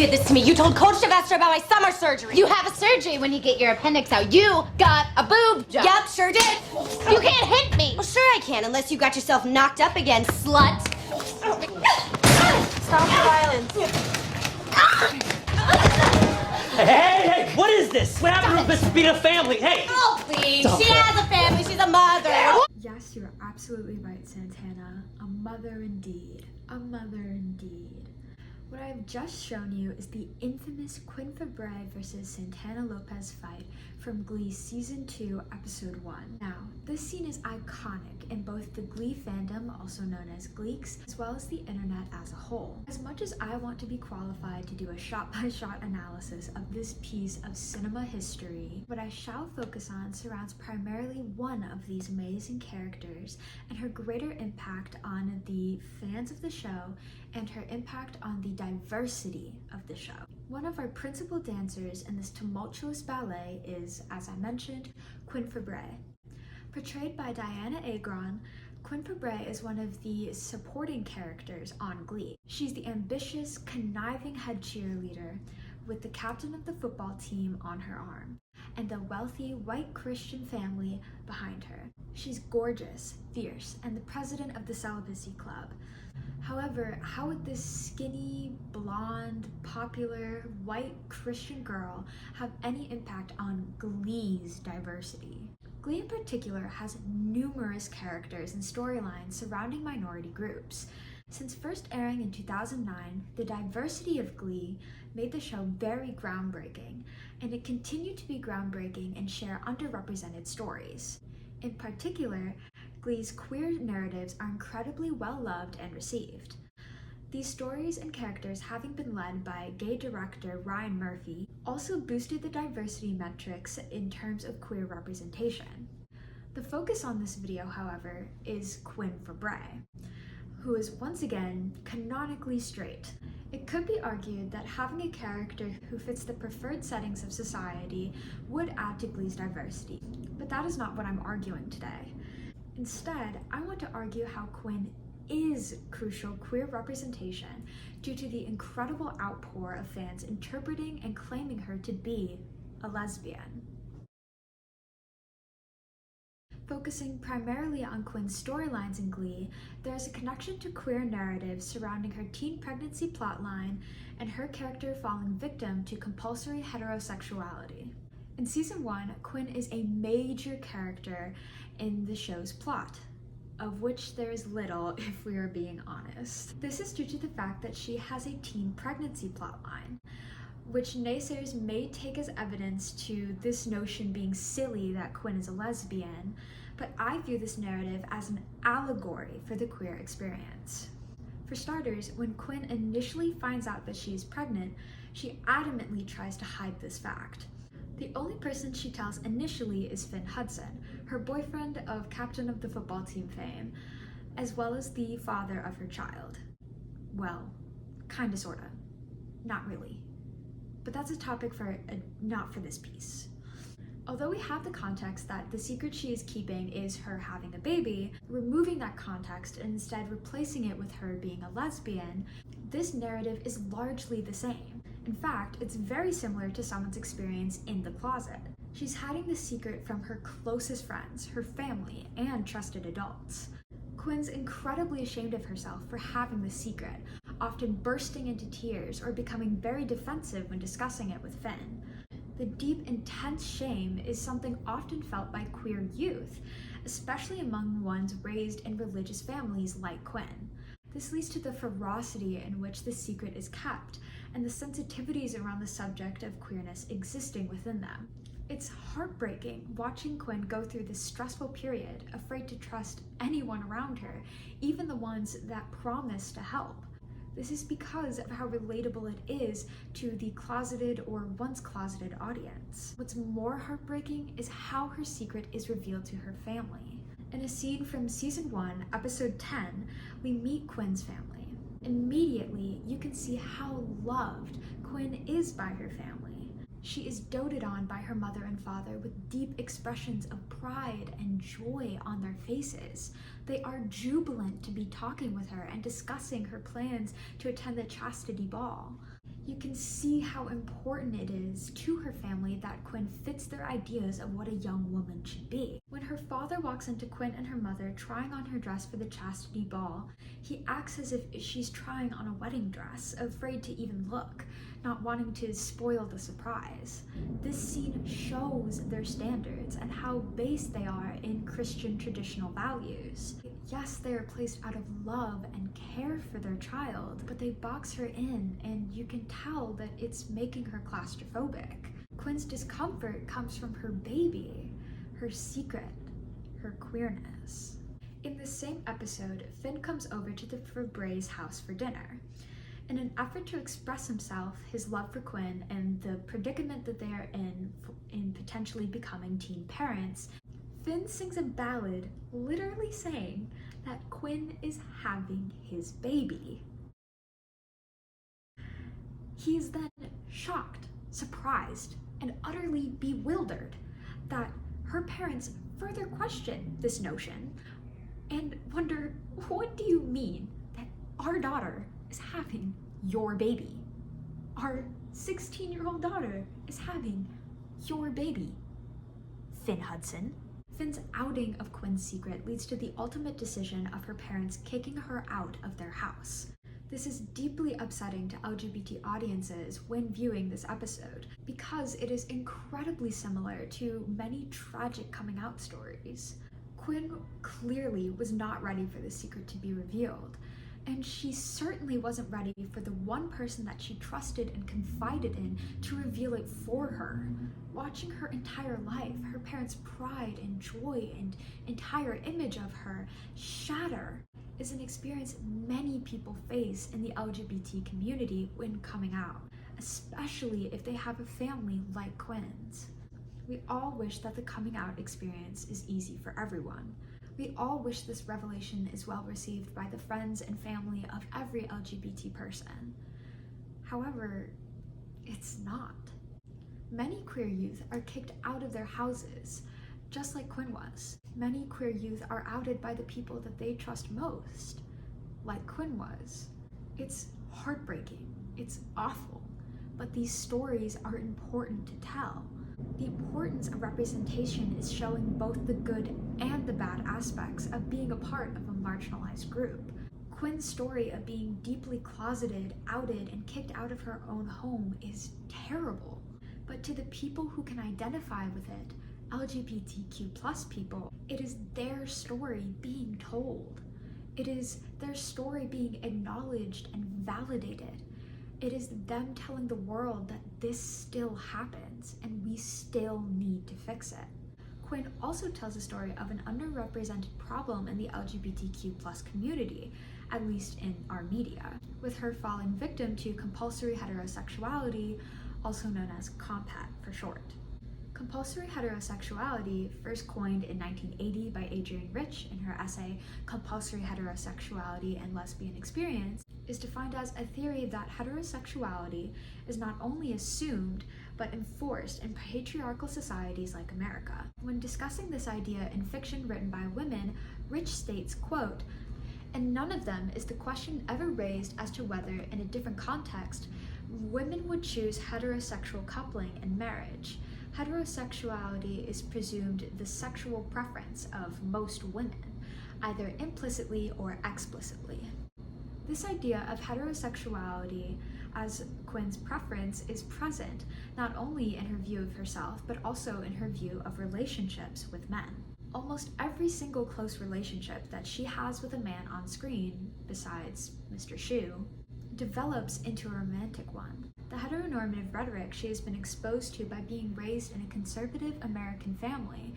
did this to me. You told Coach Sylvester about my summer surgery. You have a surgery when you get your appendix out. You got a boob job. Yep, sure did. You can't hit me. Well, sure I can, unless you got yourself knocked up again, slut. Stop the violence. Hey, what is this? What happened to Miss Beat family? Hey! Oh, please. She has a family. She's a mother. Yes, you're absolutely right, Santana. A mother indeed. A mother indeed. What I've just shown you is the infamous Quinn Fabray versus Santana Lopez fight from Glee Season 2, Episode 1. Now, this scene is iconic in both the Glee fandom, also known as Gleeks, as well as the internet as a whole. As much as I want to be qualified to do a shot-by-shot analysis of this piece of cinema history, what I shall focus on surrounds primarily one of these amazing characters and her greater impact on the fans of the show and her impact on the diversity of the show. One of our principal dancers in this tumultuous ballet is, as I mentioned, Quinn Fabray. Portrayed by Diana Agron, Quinn Fabray is one of the supporting characters on Glee. She's the ambitious, conniving head cheerleader with the captain of the football team on her arm and a wealthy white Christian family behind her. She's gorgeous, fierce, and the president of the celibacy club. However, how would this skinny, blonde, popular, white Christian girl have any impact on Glee's diversity? Glee in particular has numerous characters and storylines surrounding minority groups. Since first airing in 2009, the diversity of Glee made the show very groundbreaking, and it continued to be groundbreaking and share underrepresented stories. In particular, Glee's queer narratives are incredibly well-loved and received. These stories and characters, having been led by gay director Ryan Murphy, also boosted the diversity metrics in terms of queer representation. The focus on this video, however, is Quinn Fabray, who is once again canonically straight. It could be argued that having a character who fits the preferred settings of society would add to Glee's diversity, but that is not what I'm arguing today. Instead, I want to argue how Quinn is crucial queer representation due to the incredible outpour of fans interpreting and claiming her to be a lesbian. Focusing primarily on Quinn's storylines in Glee, there is a connection to queer narratives surrounding her teen pregnancy plotline and her character falling victim to compulsory heterosexuality. In Season 1, Quinn is a major character in the show's plot, of which there is little if we are being honest. This is due to the fact that she has a teen pregnancy plotline, which naysayers may take as evidence to this notion being silly that Quinn is a lesbian, but I view this narrative as an allegory for the queer experience. For starters, when Quinn initially finds out that she is pregnant, she adamantly tries to hide this fact. The only person she tells initially is Finn Hudson, her boyfriend of captain of the football team fame, as well as the father of her child. Well, kinda sorta. Not really. But that's a topic for not for this piece. Although we have the context that the secret she is keeping is her having a baby, removing that context and instead replacing it with her being a lesbian, this narrative is largely the same. In fact, it's very similar to someone's experience in the closet. She's hiding the secret from her closest friends, her family, and trusted adults. Quinn's incredibly ashamed of herself for having the secret, often bursting into tears or becoming very defensive when discussing it with Finn. The deep, intense shame is something often felt by queer youth, especially among ones raised in religious families like Quinn. This leads to the ferocity in which the secret is kept, and the sensitivities around the subject of queerness existing within them. It's heartbreaking watching Quinn go through this stressful period, afraid to trust anyone around her, even the ones that promise to help. This is because of how relatable it is to the closeted or once closeted audience. What's more heartbreaking is how her secret is revealed to her family. In a scene from Season 1, Episode 10, we meet Quinn's family. Immediately, you can see how loved Quinn is by her family. She is doted on by her mother and father with deep expressions of pride and joy on their faces. They are jubilant to be talking with her and discussing her plans to attend the chastity ball. You can see how important it is to her family that Quinn fits their ideas of what a young woman should be. When her father walks into Quinn and her mother trying on her dress for the chastity ball, he acts as if she's trying on a wedding dress, afraid to even look, not wanting to spoil the surprise. This scene shows their standards and how based they are in Christian traditional values. Yes, they are placed out of love and care for their child, but they box her in, and you can tell that it's making her claustrophobic. Quinn's discomfort comes from her baby, her secret, her queerness. In the same episode, Finn comes over to the Fabray's house for dinner. In an effort to express himself, his love for Quinn, and the predicament that they are in potentially becoming teen parents, Finn sings a ballad literally saying that Quinn is having his baby. He is then shocked, surprised, and utterly bewildered that her parents further question this notion and wonder, what do you mean that our daughter is having your baby? Our 16-year-old daughter is having your baby, Finn Hudson. Finn's outing of Quinn's secret leads to the ultimate decision of her parents kicking her out of their house. This is deeply upsetting to LGBT audiences when viewing this episode, because it is incredibly similar to many tragic coming out stories. Quinn clearly was not ready for the secret to be revealed, and she certainly wasn't ready for the one person that she trusted and confided in to reveal it for her. Watching her entire life, her parents' pride and joy and entire image of her shatter is an experience many people face in the LGBT community when coming out, especially if they have a family like Quinn's. We all wish that the coming out experience is easy for everyone. We all wish this revelation is well received by the friends and family of every LGBT person. However, it's not. Many queer youth are kicked out of their houses, just like Quinn was. Many queer youth are outed by the people that they trust most, like Quinn was. It's heartbreaking, it's awful, but these stories are important to tell. The importance of representation is showing both the good and the bad aspects of being a part of a marginalized group. Quinn's story of being deeply closeted, outed, and kicked out of her own home is terrible. But to the people who can identify with it, LGBTQ+ people, it is their story being told. It is their story being acknowledged and validated. It is them telling the world that this still happens and we still need to fix it. Quinn also tells a story of an underrepresented problem in the LGBTQ+ community, at least in our media, with her falling victim to compulsory heterosexuality, also known as COMPAT for short. Compulsory heterosexuality, first coined in 1980 by Adrienne Rich in her essay Compulsory Heterosexuality and Lesbian Experience, is defined as a theory that heterosexuality is not only assumed, but enforced in patriarchal societies like America. When discussing this idea in fiction written by women, Rich states, quote, "In none of them is the question ever raised as to whether, in a different context, women would choose heterosexual coupling in marriage. Heterosexuality is presumed the sexual preference of most women, either implicitly or explicitly." This idea of heterosexuality as Quinn's preference is present not only in her view of herself, but also in her view of relationships with men. Almost every single close relationship that she has with a man on screen, besides Mr. Shu, develops into a romantic one. The heteronormative rhetoric she has been exposed to by being raised in a conservative American family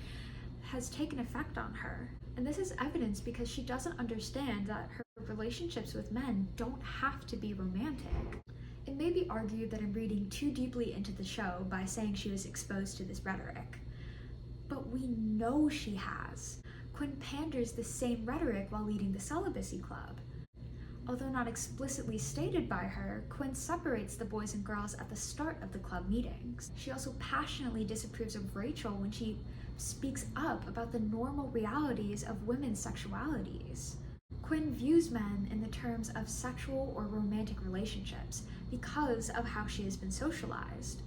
has taken effect on her. And this is evidenced because she doesn't understand that her relationships with men don't have to be romantic. It may be argued that I'm reading too deeply into the show by saying she was exposed to this rhetoric. But we know she has. Quinn panders the same rhetoric while leading the celibacy club. Although not explicitly stated by her, Quinn separates the boys and girls at the start of the club meetings. She also passionately disapproves of Rachel when she speaks up about the normal realities of women's sexualities. Quinn views men in the terms of sexual or romantic relationships because of how she has been socialized.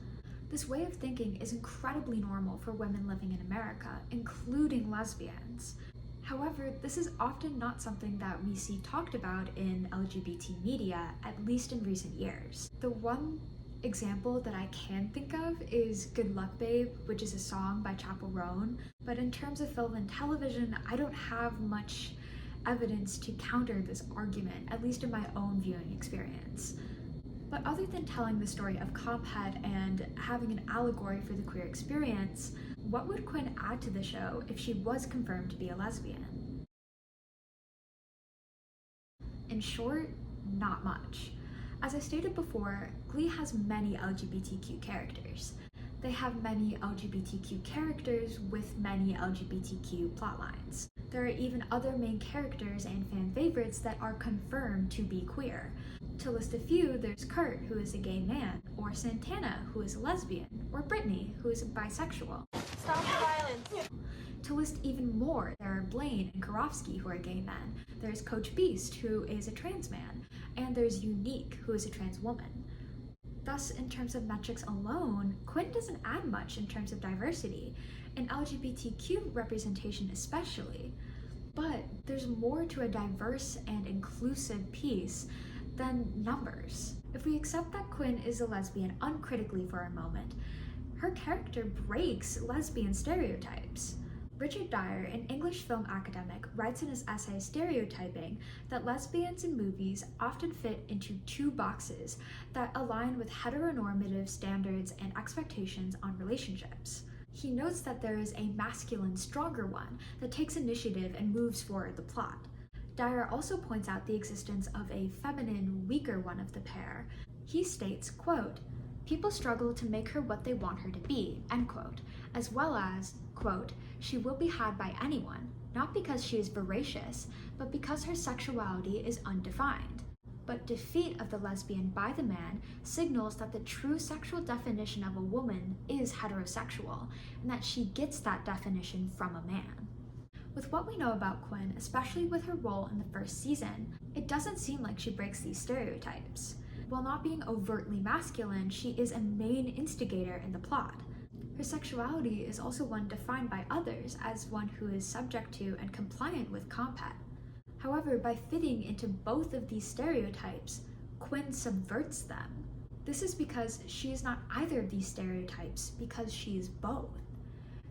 This way of thinking is incredibly normal for women living in America, including lesbians. However, this is often not something that we see talked about in LGBT media, at least in recent years. The one example that I can think of is Good Luck Babe, which is a song by Chappell Roan, but in terms of film and television, I don't have much evidence to counter this argument, at least in my own viewing experience. But other than telling the story of Comphead and having an allegory for the queer experience, what would Quinn add to the show if she was confirmed to be a lesbian? In short, not much. As I stated before, Glee has many LGBTQ characters. They have many LGBTQ characters with many LGBTQ plotlines. There are even other main characters and fan favorites that are confirmed to be queer. To list a few, there's Kurt, who is a gay man, or Santana, who is a lesbian, or Brittany, who is bisexual. Stop the violence. To list even more, there are Blaine and Karofsky, who are gay men. There's Coach Beast, who is a trans man, and there's Unique, who is a trans woman. Thus, in terms of metrics alone, Quinn doesn't add much in terms of diversity, and LGBTQ representation especially. But there's more to a diverse and inclusive piece than numbers. If we accept that Quinn is a lesbian uncritically for a moment, her character breaks lesbian stereotypes. Richard Dyer, an English film academic, writes in his essay Stereotyping that lesbians in movies often fit into two boxes that align with heteronormative standards and expectations on relationships. He notes that there is a masculine, stronger one that takes initiative and moves forward the plot. Dyer also points out the existence of a feminine, weaker one of the pair. He states, quote, "People struggle to make her what they want her to be," end quote, as well as, quote, "She will be had by anyone, not because she is voracious, but because her sexuality is undefined." But defeat of the lesbian by the man signals that the true sexual definition of a woman is heterosexual, and that she gets that definition from a man. With what we know about Quinn, especially with her role in the first season, it doesn't seem like she breaks these stereotypes. While not being overtly masculine, she is a main instigator in the plot. Her sexuality is also one defined by others as one who is subject to and compliant with Comphead. However, by fitting into both of these stereotypes, Quinn subverts them. This is because she is not either of these stereotypes, because she is both.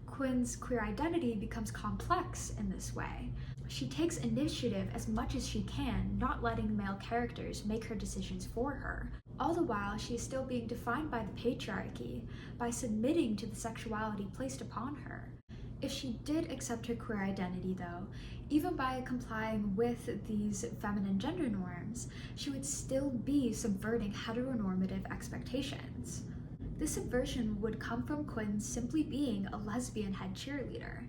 Quinn's queer identity becomes complex in this way. She takes initiative as much as she can, not letting male characters make her decisions for her. All the while, she is still being defined by the patriarchy, by submitting to the sexuality placed upon her. If she did accept her queer identity, though, even by complying with these feminine gender norms, she would still be subverting heteronormative expectations. This subversion would come from Quinn simply being a lesbian head cheerleader.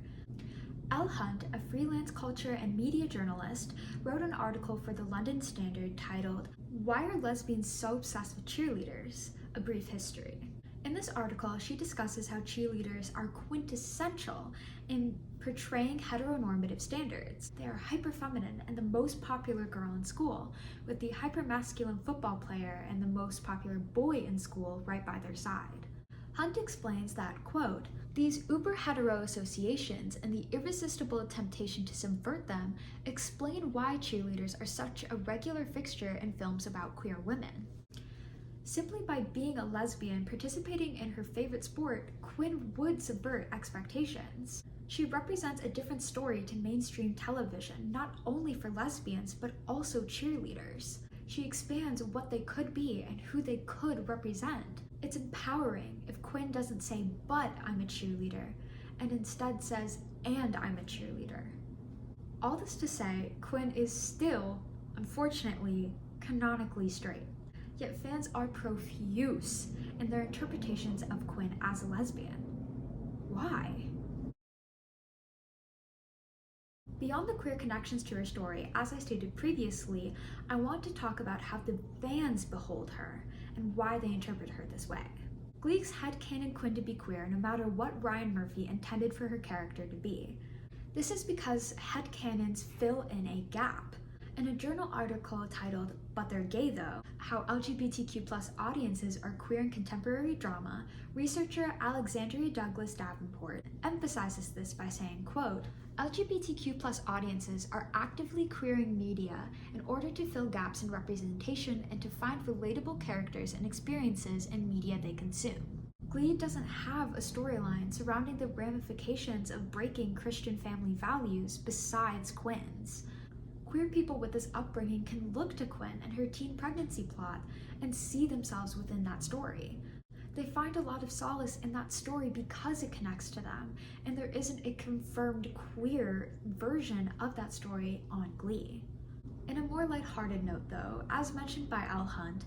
Elle Hunt, a freelance culture and media journalist, wrote an article for the London Standard titled, "Why Are Lesbians So Obsessed with Cheerleaders? A Brief History." In this article, she discusses how cheerleaders are quintessential in portraying heteronormative standards. They are hyper-feminine and the most popular girl in school, with the hyper-masculine football player and the most popular boy in school right by their side. Hunt explains that, quote, "These uber-hetero associations and the irresistible temptation to subvert them explain why cheerleaders are such a regular fixture in films about queer women." Simply by being a lesbian participating in her favorite sport, Quinn would subvert expectations. She represents a different story to mainstream television, not only for lesbians, but also cheerleaders. She expands what they could be and who they could represent. It's empowering if Quinn doesn't say, "but I'm a cheerleader," and instead says, "and I'm a cheerleader." All this to say, Quinn is still, unfortunately, canonically straight. Yet fans are profuse in their interpretations of Quinn as a lesbian. Why? Beyond the queer connections to her story, as I stated previously, I want to talk about how the fans behold her and why they interpret her this way. Gleek's headcanon Quinn to be queer no matter what Ryan Murphy intended for her character to be. This is because headcanons fill in a gap. In a journal article titled "But They're Gay Though: How LGBTQ+ Audiences Are Queer in Contemporary Drama," researcher Alexandria Douglas Davenport emphasizes this by saying, quote, "LGBTQ+ audiences are actively queering media in order to fill gaps in representation and to find relatable characters and experiences in media they consume." Glee doesn't have a storyline surrounding the ramifications of breaking Christian family values besides Quinn's. Queer people with this upbringing can look to Quinn and her teen pregnancy plot and see themselves within that story. They find a lot of solace in that story because it connects to them, and there isn't a confirmed queer version of that story on Glee. In a more lighthearted note though, as mentioned by Al Hunt,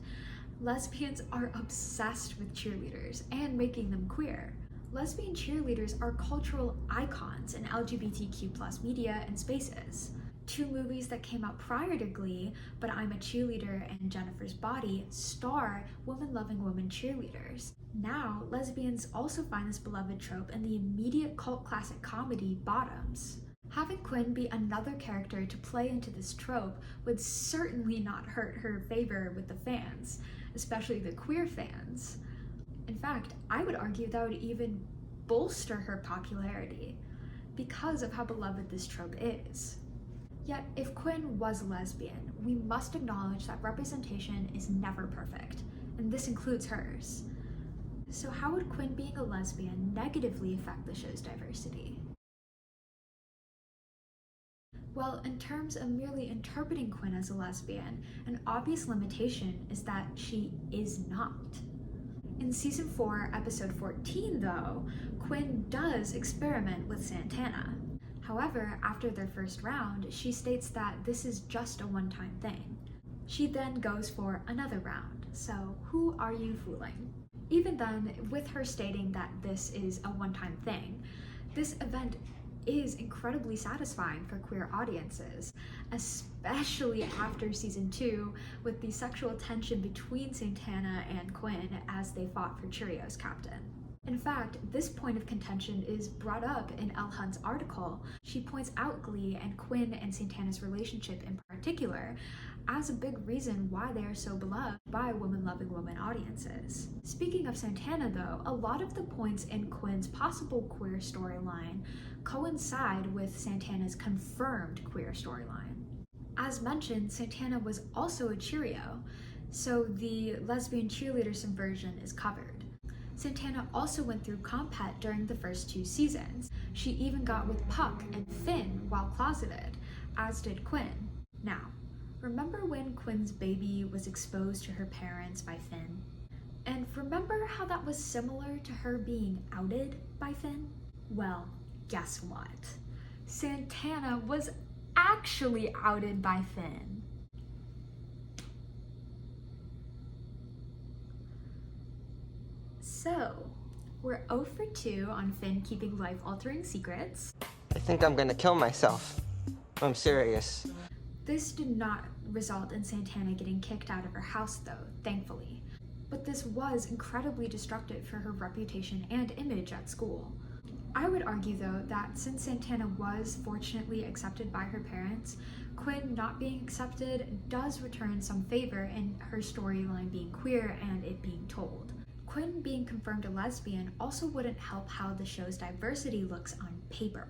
lesbians are obsessed with cheerleaders and making them queer. Lesbian cheerleaders are cultural icons in LGBTQ+ media and spaces. Two movies that came out prior to Glee, But I'm a Cheerleader and Jennifer's Body, star woman-loving women cheerleaders. Now, lesbians also find this beloved trope in the immediate cult classic comedy Bottoms. Having Quinn be another character to play into this trope would certainly not hurt her favor with the fans, especially the queer fans. In fact, I would argue that would even bolster her popularity because of how beloved this trope is. Yet, if Quinn was a lesbian, we must acknowledge that representation is never perfect, and this includes hers. So how would Quinn being a lesbian negatively affect the show's diversity? Well, in terms of merely interpreting Quinn as a lesbian, an obvious limitation is that she is not. In Season 4, Episode 14, though, Quinn does experiment with Santana. However, after their first round, she states that this is just a one-time thing. She then goes for another round, so who are you fooling? Even then, with her stating that this is a one-time thing, this event is incredibly satisfying for queer audiences, especially after Season 2 with the sexual tension between Santana and Quinn as they fought for Cheerios captain. In fact, this point of contention is brought up in Elle Hunt's article. She points out Glee and Quinn and Santana's relationship in particular as a big reason why they are so beloved by woman-loving woman audiences. Speaking of Santana though, a lot of the points in Quinn's possible queer storyline coincide with Santana's confirmed queer storyline. As mentioned, Santana was also a Cheerio, so the lesbian cheerleader subversion is covered. Santana also went through compet during the first 2 seasons. She even got with Puck and Finn while closeted, as did Quinn. Now, remember when Quinn's baby was exposed to her parents by Finn? And remember how that was similar to her being outed by Finn? Well, guess what? Santana was actually outed by Finn. So, we're 0 for 2 on Finn keeping life-altering secrets. I think I'm gonna kill myself. I'm serious. This did not result in Santana getting kicked out of her house though, thankfully. But this was incredibly destructive for her reputation and image at school. I would argue though that since Santana was fortunately accepted by her parents, Quinn not being accepted does return some favor in her storyline being queer and it being told. Quinn being confirmed a lesbian also wouldn't help how the show's diversity looks on paper.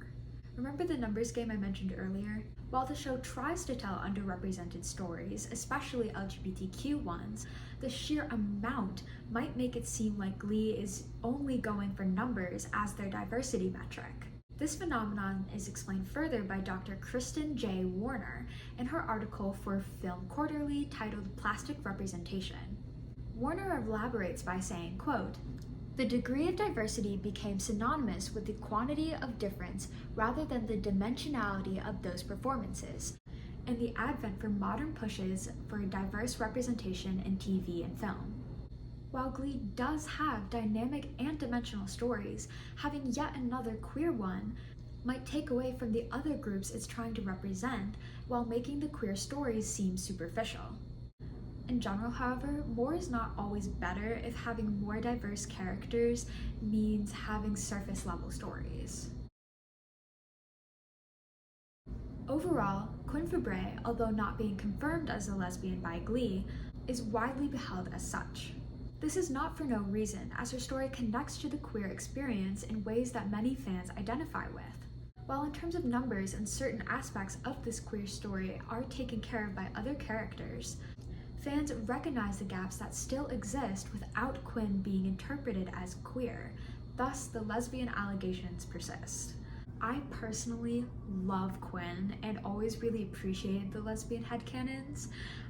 Remember the numbers game I mentioned earlier? While the show tries to tell underrepresented stories, especially LGBTQ ones, the sheer amount might make it seem like Glee is only going for numbers as their diversity metric. This phenomenon is explained further by Dr. Kristen J. Warner in her article for Film Quarterly titled Plastic Representation. Warner elaborates by saying, quote, "The degree of diversity became synonymous with the quantity of difference rather than the dimensionality of those performances, and the advent for modern pushes for diverse representation in TV and film." While Glee does have dynamic and dimensional stories, having yet another queer one might take away from the other groups it's trying to represent while making the queer stories seem superficial. In general, however, more is not always better if having more diverse characters means having surface-level stories. Overall, Quinn Fabray, although not being confirmed as a lesbian by Glee, is widely beheld as such. This is not for no reason, as her story connects to the queer experience in ways that many fans identify with. While in terms of numbers and certain aspects of this queer story are taken care of by other characters, fans recognize the gaps that still exist without Quinn being interpreted as queer, thus the lesbian allegations persist. I personally love Quinn and always really appreciated the lesbian headcanons.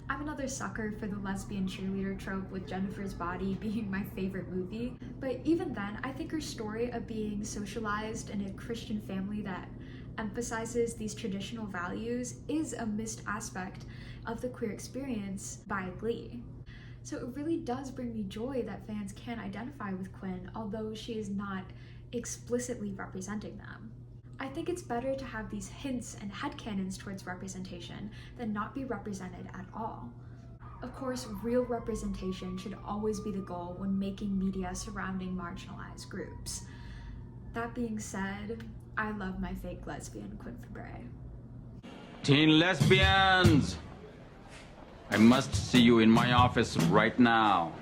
I'm another sucker for the lesbian cheerleader trope, with Jennifer's Body being my favorite movie, but even then, I think her story of being socialized in a Christian family that emphasizes these traditional values is a missed aspect of the queer experience by Glee. So it really does bring me joy that fans can identify with Quinn, although she is not explicitly representing them. I think it's better to have these hints and headcanons towards representation than not be represented at all. Of course, real representation should always be the goal when making media surrounding marginalized groups. That being said, I love my fake lesbian Quinn Fabray. Teen lesbians! I must see you in my office right now.